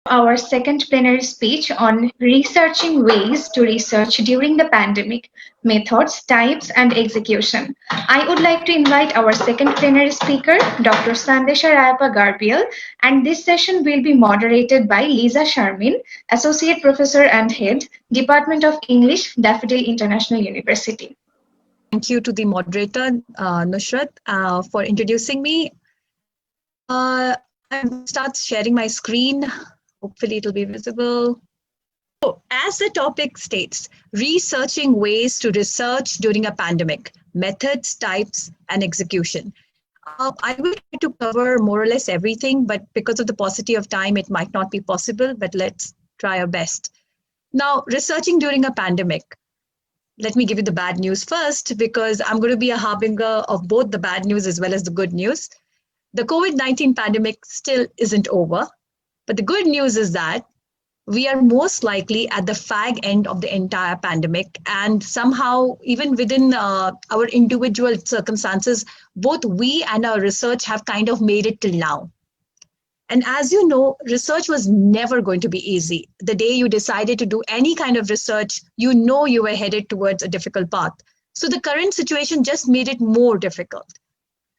Our second plenary speech on researching ways to research during the pandemic, methods, types, and execution. I would like to invite our second plenary speaker, Dr. Sandesha Rayappa Garbiel, and this session will be moderated by Lisa Sharmin, Associate Professor and Head, Department of English, Daffodil International University. Thank you to the moderator, Nusrat, for introducing me. I will start sharing my screen. Hopefully it'll be visible. So, as the topic states, researching ways to research during a pandemic, methods, types, and execution. I will try to cover more or less everything, but because of the paucity of time, it might not be possible, but let's try our best. Now, researching during a pandemic. Let me give you the bad news first, because I'm going to be a harbinger of both the bad news as well as the good news. The COVID-19 pandemic still isn't over, but the good news is that we are most likely at the fag end of the entire pandemic. And somehow, even within our individual circumstances, both we and our research have kind of made it till now. And as you know, research was never going to be easy. The day you decided to do any kind of research, you know you were headed towards a difficult path. So the current situation just made it more difficult.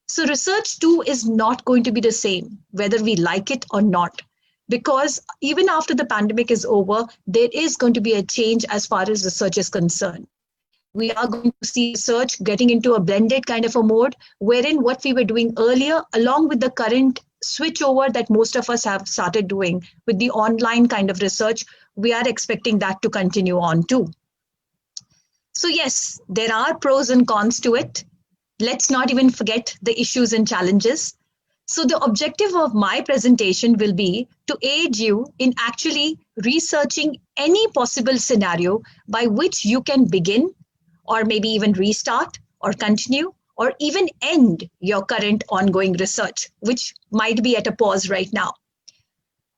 So research too is not going to be the same, whether we like it or not. Because even after the pandemic is over, there is going to be a change as far as research is concerned. We are going to see research getting into a blended kind of a mode, wherein what we were doing earlier, along with the current switchover that most of us have started doing with the online kind of research, we are expecting that to continue on too. So yes, there are pros and cons to it. Let's not even forget the issues and challenges. So the objective of my presentation will be to aid you in actually researching any possible scenario by which you can begin, or maybe even restart or continue, or even end your current ongoing research, which might be at a pause right now.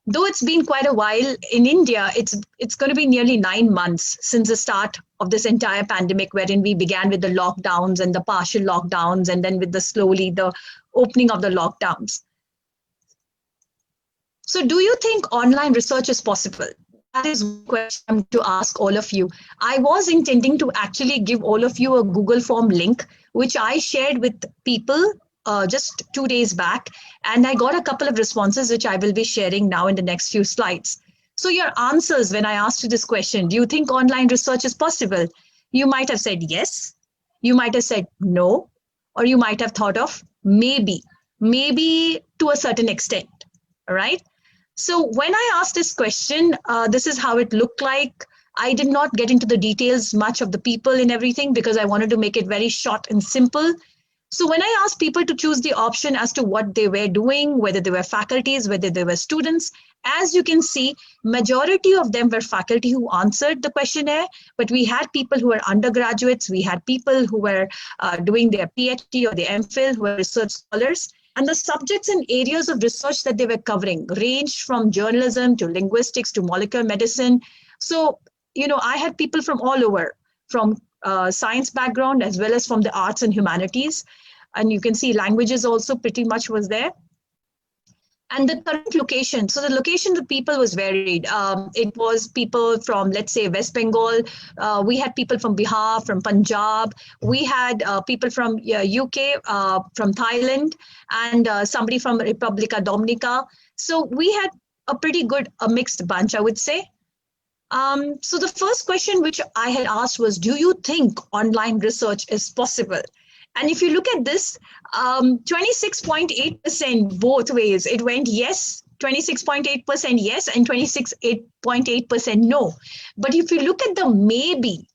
Though it's been quite a while, in India, it's going to be nearly 9 months since the start of this entire pandemic, wherein we began with the lockdowns and the partial lockdowns, and then with the opening of the lockdowns. So do you think online research is possible? That is one question to ask all of you. I was intending to actually give all of you a Google form link, which I shared with people just 2 days back. And I got a couple of responses, which I will be sharing now in the next few slides. So your answers, when I asked you this question, do you think online research is possible? You might have said yes, you might have said no, or you might have thought of maybe to a certain extent, all right? So when I asked this question, this is how it looked like. I did not get into the details much of the people and everything because I wanted to make it very short and simple. So when I asked people to choose the option as to what they were doing, whether they were faculties, whether they were students, as you can see, majority of them were faculty who answered the questionnaire, but we had people who were undergraduates, we had people who were doing their PhD or their MPhil, who were research scholars. And the subjects and areas of research that they were covering ranged from journalism to linguistics to molecular medicine. So, I had people from all over, from science background as well as from the arts and humanities. And you can see languages also pretty much was there. And the current location, so the location of the people was varied. It was people from, let's say, West Bengal. We had people from Bihar, from Punjab. We had people from UK, from Thailand, and somebody from Republica Dominica. So we had a pretty good, a mixed bunch, I would say. So the first question which I had asked was, do you think online research is possible? And if you look at this, 26.8% both ways, it went yes, 26.8% yes, and 26.8% no. But if you look at the maybe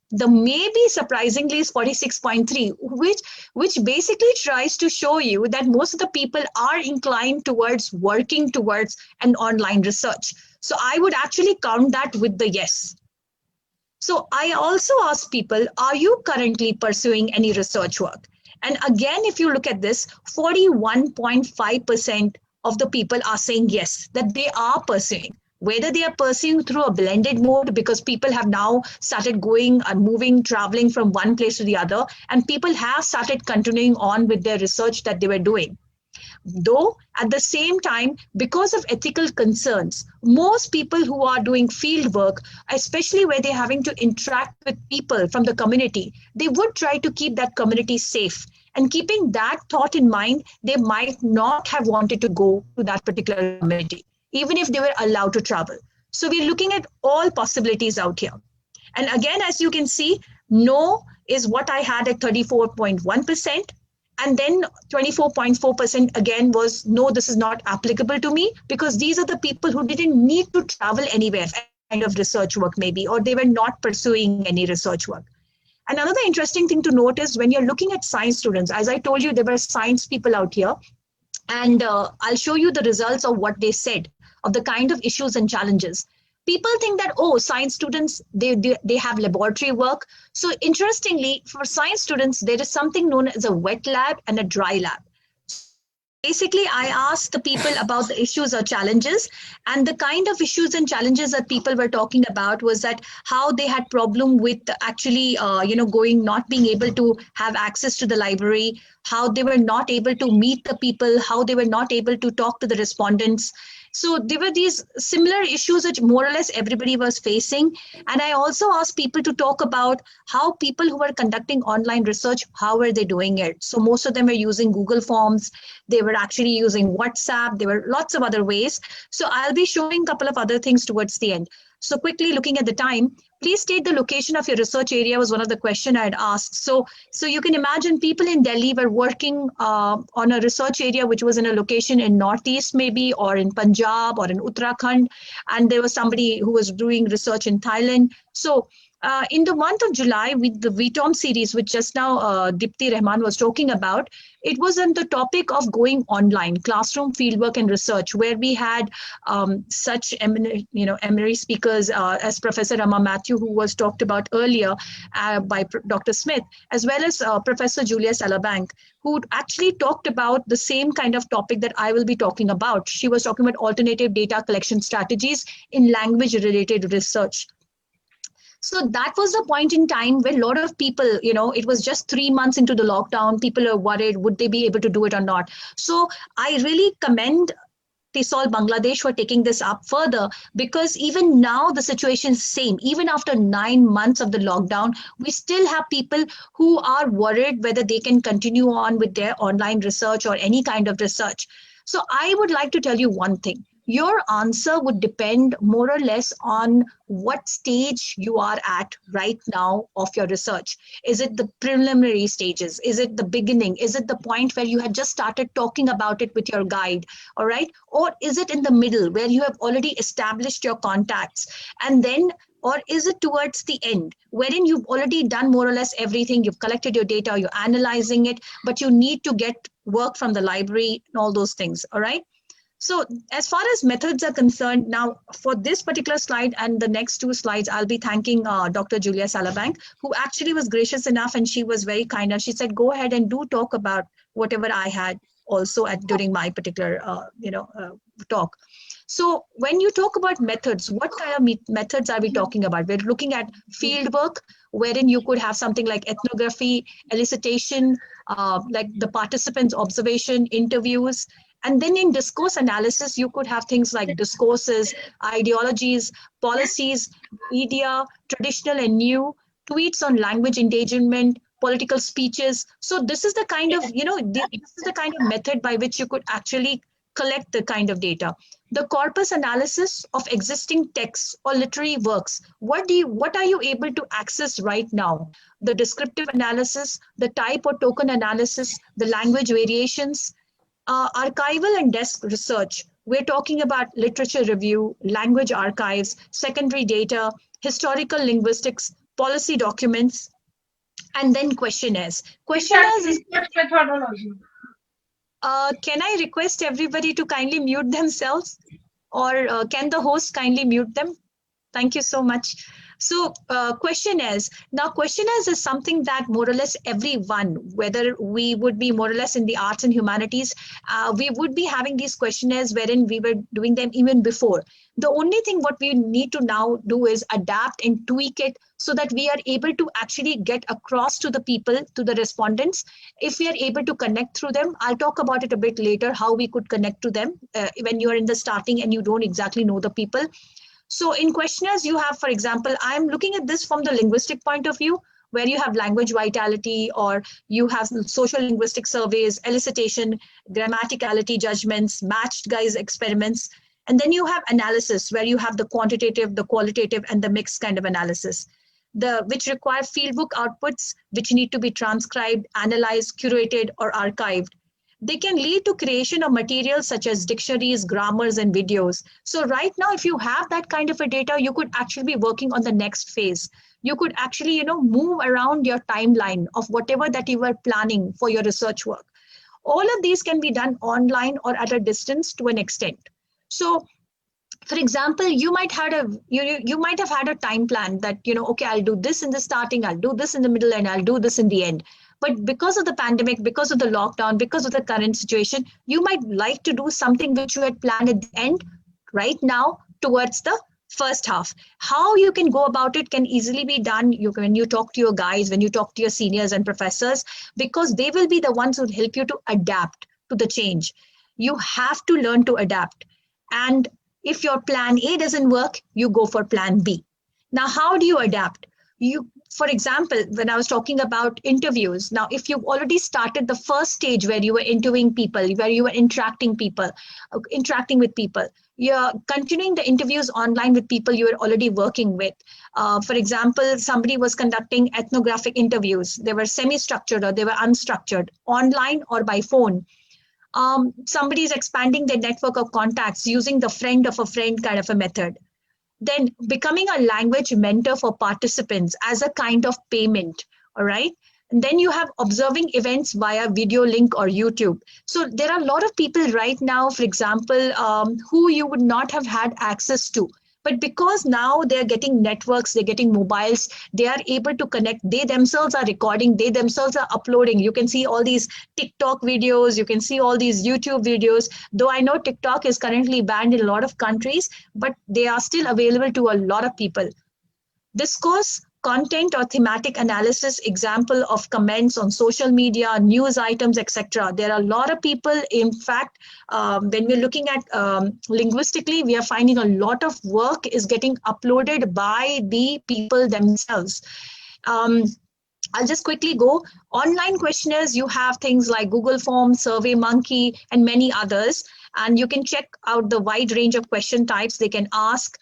surprisingly is 46.3, which basically tries to show you that most of the people are inclined towards working towards an online research. So I would actually count that with the yes. So I also asked people, are you currently pursuing any research work? And again, if you look at this, 41.5% of the people are saying yes, that they are pursuing, whether they are pursuing through a blended mode because people have now started going and moving, traveling from one place to the other, and people have started continuing on with their research that they were doing. Though at the same time, because of ethical concerns, most people who are doing field work, especially where they're having to interact with people from the community, they would try to keep that community safe. And keeping that thought in mind, they might not have wanted to go to that particular community, even if they were allowed to travel. So we're looking at all possibilities out here. And again, as you can see, no is what I had at 34.1%. And then 24.4% again was no, this is not applicable to me, because these are the people who didn't need to travel anywhere for kind of research work maybe, or they were not pursuing any research work. And another interesting thing to note is when you're looking at science students, as I told you, there were science people out here, and I'll show you the results of what they said of the kind of issues and challenges. People think that, oh, science students, they have laboratory work. So interestingly, for science students, there is something known as a wet lab and a dry lab. Basically, I asked the people about the issues or challenges, and the kind of issues and challenges that people were talking about was that how they had problem with actually, not being able to have access to the library, how they were not able to meet the people, how they were not able to talk to the respondents. So there were these similar issues which more or less everybody was facing. And I also asked people to talk about how people who were conducting online research, how were they doing it? So most of them were using Google Forms. They were actually using WhatsApp. There were lots of other ways. So I'll be showing a couple of other things towards the end. So quickly looking at the time, please state the location of your research area was one of the questions I had asked. So you can imagine people in Delhi were working on a research area which was in a location in Northeast maybe, or in Punjab or in Uttarakhand. And there was somebody who was doing research in Thailand. So in the month of July, with the VTOM series, which just now Dipti Rahman was talking about, it was on the topic of going online, classroom fieldwork and research, where we had such eminent speakers as Professor Rama Matthew, who was talked about earlier by Dr. Smith, as well as Professor Julia Salabank, who actually talked about the same kind of topic that I will be talking about. She was talking about alternative data collection strategies in language-related research. So that was the point in time where a lot of people, it was just 3 months into the lockdown, people are worried, would they be able to do it or not? So I really commend TESOL Bangladesh for taking this up further, because even now the situation is same. Even after 9 months of the lockdown, we still have people who are worried whether they can continue on with their online research or any kind of research. So I would like to tell you one thing. Your answer would depend more or less on what stage you are at right now of your research. Is it the preliminary stages? Is it the beginning? Is it the point where you had just started talking about it with your guide? All right. Or is it in the middle where you have already established your contacts? And then, or is it towards the end, wherein you've already done more or less everything, you've collected your data, you're analyzing it, but you need to get work from the library and all those things, all right? So as far as methods are concerned, now for this particular slide and the next 2 slides, I'll be thanking Dr. Julia Salabank, who actually was gracious enough, and she was very kind. And she said, go ahead and do talk about whatever I had also during my particular talk. So when you talk about methods, what kind of methods are we talking about? We're looking at field work, wherein you could have something like ethnography, elicitation, like the participants' observation, interviews. And then in discourse analysis, you could have things like discourses, ideologies, policies, media, traditional and new, tweets on language engagement, political speeches. So this is the kind of, this is the kind of method by which you could actually collect the kind of data. The corpus analysis of existing texts or literary works. What are you able to access right now? The descriptive analysis, the type or token analysis, the language variations, archival and desk research. We're talking about literature review, language archives, secondary data, historical linguistics, policy documents, and then questionnaires. Questionnaires is methodology. Can I request everybody to kindly mute themselves, or can the host kindly mute them? Thank you so much. So questionnaires. Now questionnaires is something that more or less everyone, whether we would be more or less in the arts and humanities, we would be having these questionnaires wherein we were doing them even before. The only thing what we need to now do is adapt and tweak it so that we are able to actually get across to the people, to the respondents. If we are able to connect through them, I'll talk about it a bit later, how we could connect to them when you're in the starting and you don't exactly know the people. So in questionnaires, you have, for example, I'm looking at this from the linguistic point of view, where you have language vitality, or you have social linguistic surveys, elicitation, grammaticality judgments, matched guys experiments. And then you have analysis, where you have the quantitative, the qualitative, and the mixed kind of analysis, which require fieldbook outputs, which need to be transcribed, analyzed, curated, or archived. They can lead to creation of materials such as dictionaries, grammars, and videos. So right now, if you have that kind of a data, you could actually be working on the next phase. You could actually, move around your timeline of whatever that you were planning for your research work. All of these can be done online or at a distance to an extent. So for example, you might have had a time plan that, okay, I'll do this in the starting, I'll do this in the middle, and I'll do this in the end. But because of the pandemic, because of the lockdown, because of the current situation, you might like to do something which you had planned at the end right now towards the first half. How you can go about it can easily be done when you talk to your guys, when you talk to your seniors and professors, because they will be the ones who help you to adapt to the change. You have to learn to adapt. And if your plan A doesn't work, you go for plan B. Now, how do you adapt? For example, when I was talking about interviews, now, if you've already started the first stage where you were interviewing people, where you were interacting with people, you're continuing the interviews online with people you are already working with. For example, somebody was conducting ethnographic interviews. They were semi-structured or they were unstructured, online or by phone. Somebody is expanding their network of contacts using the friend of a friend kind of a method. Then becoming a language mentor for participants as a kind of payment, all right? And then you have observing events via video link or YouTube. So there are a lot of people right now, for example, who you would not have had access to. But because now they're getting networks, they're getting mobiles, they are able to connect. They themselves are recording, they themselves are uploading. You can see all these TikTok videos, you can see all these YouTube videos. Though I know TikTok is currently banned in a lot of countries, but they are still available to a lot of people. Discourse, content or thematic analysis, example of comments on social media, news items, etc. There are a lot of people. In fact, when we're looking at linguistically, we are finding a lot of work is getting uploaded by the people themselves. I'll just quickly go. Online questionnaires, you have things like Google Forms, SurveyMonkey, and many others. And you can check out the wide range of question types they can ask.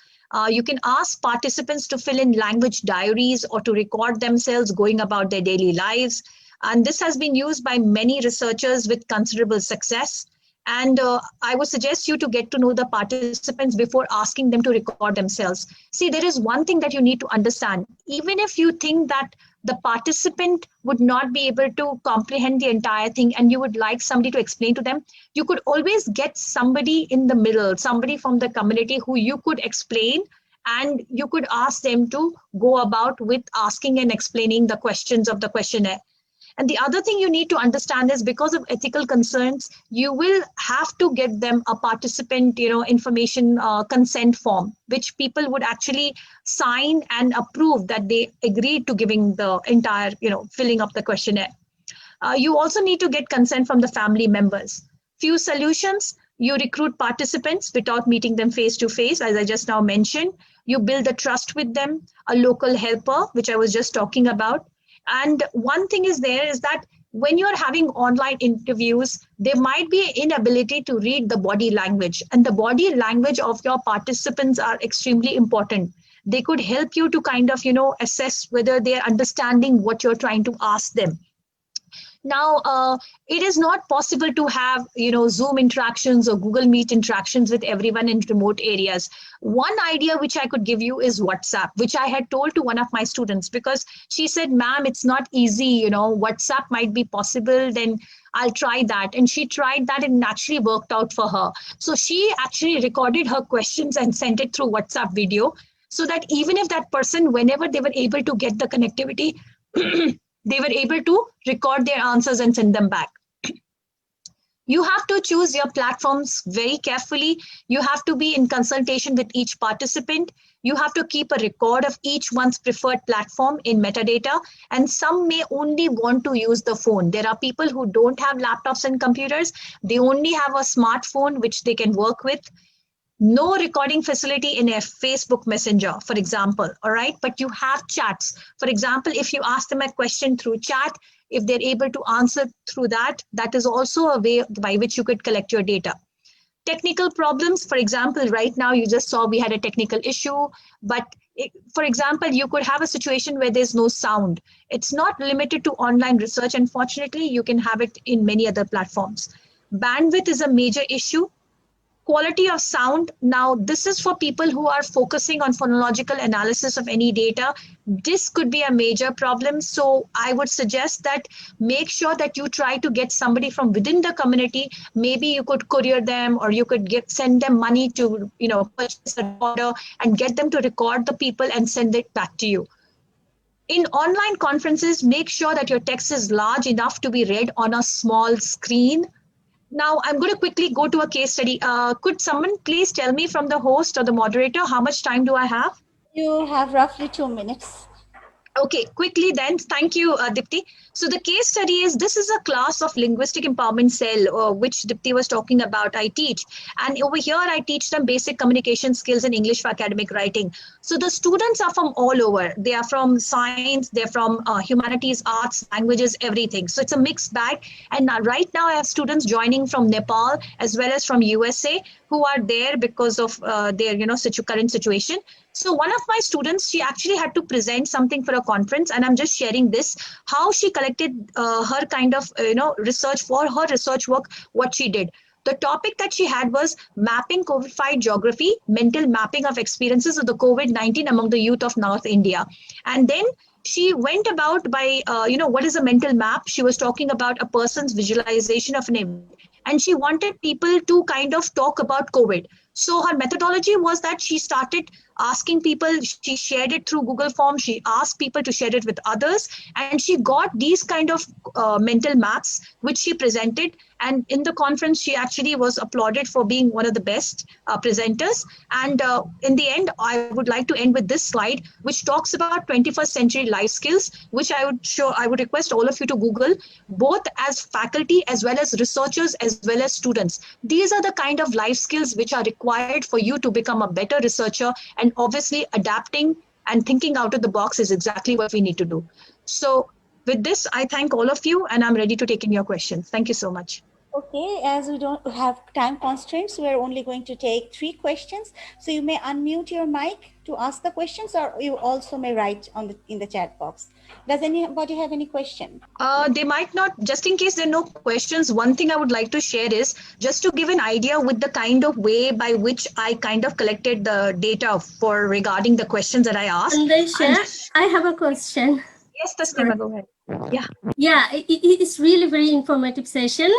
You can ask participants to fill in language diaries or to record themselves going about their daily lives. And this has been used by many researchers with considerable success. And I would suggest you to get to know the participants before asking them to record themselves. See, there is one thing that you need to understand. Even if you think that the participant would not be able to comprehend the entire thing and you would like somebody to explain to them, you could always get somebody in the middle, somebody from the community who you could explain, and you could ask them to go about with asking and explaining the questions of the questionnaire. And the other thing you need to understand is, because of ethical concerns, you will have to get them a participant, information consent form, which people would actually sign and approve that they agreed to giving the entire, filling up the questionnaire. You also need to get consent from the family members. Few solutions: you recruit participants without meeting them face to face, as I just now mentioned. You build a trust with them, a local helper, which I was just talking about. And one thing is that when you're having online interviews, there might be an inability to read the body language, and the body language of your participants are extremely important. They could help you to kind of, assess whether they're understanding what you're trying to ask them. Now, it is not possible to have, Zoom interactions or Google Meet interactions with everyone in remote areas. One idea which I could give you is WhatsApp, which I had told to one of my students, because she said, ma'am, it's not easy, WhatsApp might be possible, then I'll try that. And she tried that and it actually worked out for her. So she actually recorded her questions and sent it through WhatsApp video. so that even if that person, whenever they were able to get the connectivity, they were able to record their answers and send them back. You have to choose your platforms very carefully. You have to be in consultation with each participant. You have to keep a record of each one's preferred platform in metadata. And some may only want to use the phone. There are people who don't have laptops and computers. They only have a smartphone which they can work with. No recording facility in a Facebook Messenger, for example, all right? But you have chats. For example, if you ask them a question through chat, if they're able to answer through that, that is also a way by which you could collect your data. Technical problems, for example, right now you just saw we had a technical issue, but for example, you could have a situation where there's no sound. It's not limited to online research. Unfortunately, you can have it in many other platforms. Bandwidth is a major issue. Quality of sound. Now, this is for people who are focusing on phonological analysis of any data. This could be a major problem. So I would suggest that make sure that you try to get somebody from within the community. Maybe you could courier them, or you could send them money to, purchase an order and get them to record the people and send it back to you. In online conferences, make sure that your text is large enough to be read on a small screen. Now, I'm going to quickly go to a case study. Could someone please tell me from the host or the moderator, how much time do I have? You have roughly 2 minutes. Okay, quickly then. Thank you, Dipti. So the case study is, this is a class of linguistic empowerment cell, which Dipti was talking about, I teach. And over here, I teach them basic communication skills in English for academic writing. So the students are from all over. They are from science, they're from humanities, arts, languages, everything. So it's a mixed bag. And right now I have students joining from Nepal as well as from USA who are there because of their current situation. So one of my students, she actually had to present something for a conference, and I'm just sharing this, how she collected her kind of research for her research work, what she did. The topic that she had was mapping codified geography, mental mapping of experiences of the COVID-19 among the youth of North India. And then she went about by, what is a mental map? She was talking about a person's visualization of an event. And she wanted people to kind of talk about COVID. So her methodology was that she started asking people, she shared it through Google Forms, she asked people to share it with others, and she got these kind of mental maps, which she presented. And in the conference, she actually was applauded for being one of the best presenters. And in the end, I would like to end with this slide, which talks about 21st century life skills, which I would request all of you to Google, both as faculty, as well as researchers, as well as students. These are the kind of life skills which are required for you to become a better researcher, and obviously adapting and thinking out of the box is exactly what we need to do. So with this, I thank all of you, and I'm ready to take in your questions. Thank you so much. Okay, as we don't have time constraints, we're only going to take 3 questions. So you may unmute your mic to ask the questions, or you also may write in the chat box. Does anybody have any question? They might not. Just in case there are no questions, one thing I would like to share is just to give an idea with the kind of way by which I kind of collected the data for regarding the questions that I asked. Sandesh, I have a question. Yes, Taslima, go ahead. Yeah. Yeah, it's really very informative session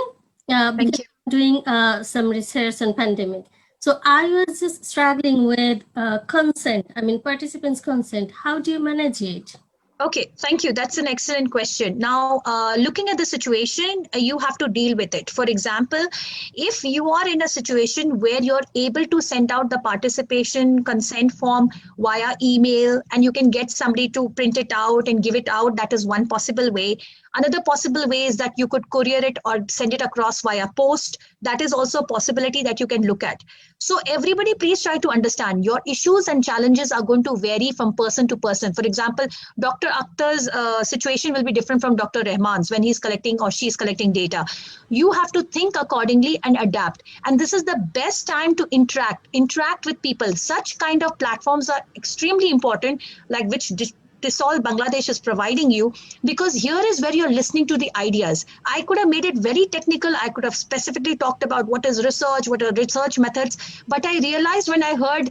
because you. I'm doing some research on pandemic. So I was just struggling with consent. I mean, participants' consent. How do you manage it? Okay, thank you. That's an excellent question. Now, looking at the situation, you have to deal with it. For example, if you are in a situation where you're able to send out the participation consent form via email, and you can get somebody to print it out and give it out, that is one possible way. Another possible way is that you could courier it or send it across via post. That is also a possibility that you can look at. So everybody, please try to understand your issues and challenges are going to vary from person to person. For example, Dr. Akhtar's situation will be different from Dr. Rahman's when he's collecting or she's collecting data. You have to think accordingly and adapt. And this is the best time to interact with people. Such kind of platforms are extremely important, like which TESOL Bangladesh is providing you, because here is where you're listening to the ideas. I could have made it very technical. I could have specifically talked about what is research, what are research methods. But I realized when I heard,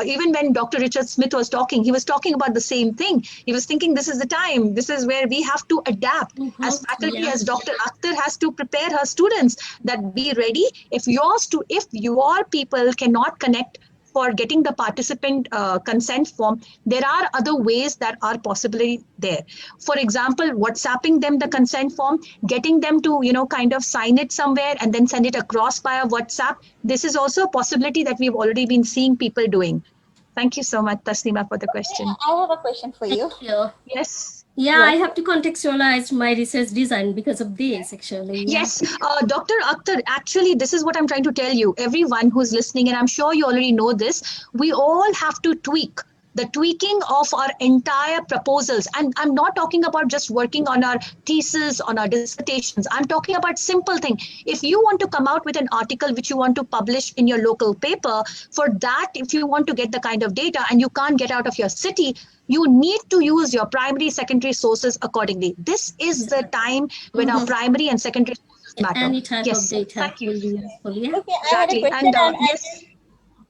even when Dr. Richard Smith was talking, he was talking about the same thing. He was thinking this is the time. This is where we have to adapt as faculty, as Dr. Akhtar has to prepare her students that be ready. If your people cannot connect for getting the participant consent form, there are other ways that are possibly there. For example, WhatsApping them the consent form, getting them to, kind of sign it somewhere and then send it across via WhatsApp. This is also a possibility that we've already been seeing people doing. Thank you so much, Taslima, for the question. I have a question for you. Thank you. Yes. Yeah, Yes. I have to contextualize my research design because of this, actually. Yeah. Yes, Dr. Akhtar, actually, this is what I'm trying to tell you. Everyone who's listening, and I'm sure you already know this, we all have to tweak the tweaking of our entire proposals. And I'm not talking about just working on our thesis, on our dissertations. I'm talking about simple thing. If you want to come out with an article which you want to publish in your local paper, for that, if you want to get the kind of data and you can't get out of your city, you need to use your primary, secondary sources accordingly. This is the time when our primary and secondary sources matter. Any type Yes, of data thank you. will be useful. Yeah. Okay, I had a Exactly. question, And and yes,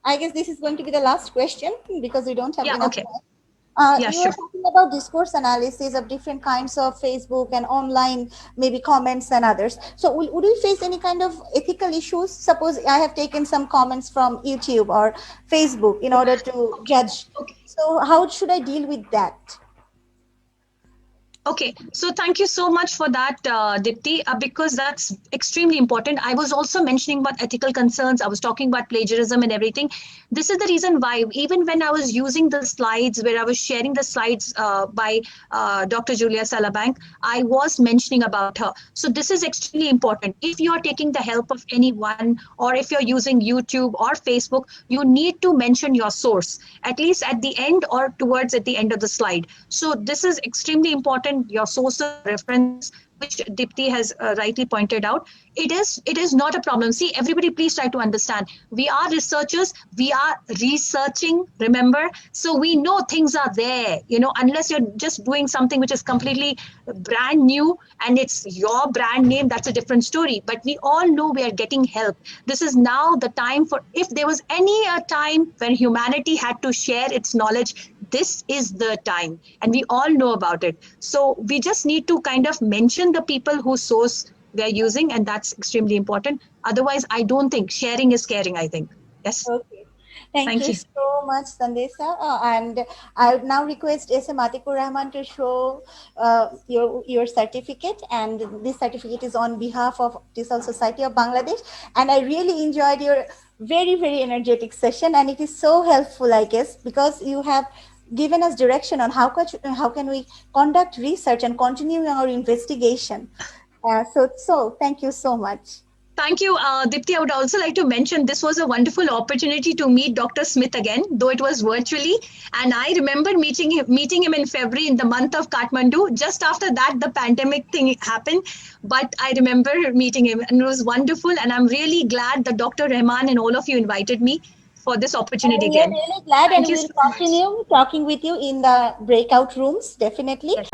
I guess this is going to be the last question because we don't have yeah, enough okay. time. Yeah, You sure. were talking about discourse analysis of different kinds of Facebook and online, maybe comments and others. So would we face any kind of ethical issues? Suppose I have taken some comments from YouTube or Facebook in order to judge. Okay. So how should I deal with that? Okay, so thank you so much for that, Dipti, because that's extremely important. I was also mentioning about ethical concerns. I was talking about plagiarism and everything. This is the reason why, even when I was using the slides, where I was sharing the slides by Dr. Julia Salabank, I was mentioning about her. So this is extremely important. If you're taking the help of anyone, or if you're using YouTube or Facebook, you need to mention your source, at least at the end or towards at the end of the slide. So this is extremely important. Your source of reference, which Dipti has rightly pointed out, it is not a problem. See, everybody, please try to understand. We are researchers. We are researching, remember? So we know things are there, unless you're just doing something which is completely brand new and it's your brand name, that's a different story. But we all know we are getting help. This is now the time for, if there was any time when humanity had to share its knowledge, this is the time, and we all know about it. So we just need to kind of mention the people whose source they're using, and that's extremely important. Otherwise, I don't think sharing is caring, I think. Yes. Okay. Thank Thank you you. so much, Sandesa. And I would now request SM Atikur Rahman to show your certificate. And this certificate is on behalf of TESOL Society of Bangladesh. And I really enjoyed your very, very energetic session. And it is so helpful, I guess, because you have given us direction on how can we conduct research and continue our investigation. So thank you so much. Thank you, Dipti. I would also like to mention this was a wonderful opportunity to meet Dr. Smith again, though it was virtually. And I remember meeting him in February in the month of Kathmandu. Just after that, the pandemic thing happened. But I remember meeting him, and it was wonderful. And I'm really glad that Dr. Rahman and all of you invited me for this opportunity We are again. really glad, Thank and you we'll so much. continue talking with you in the breakout rooms, definitely. Yes.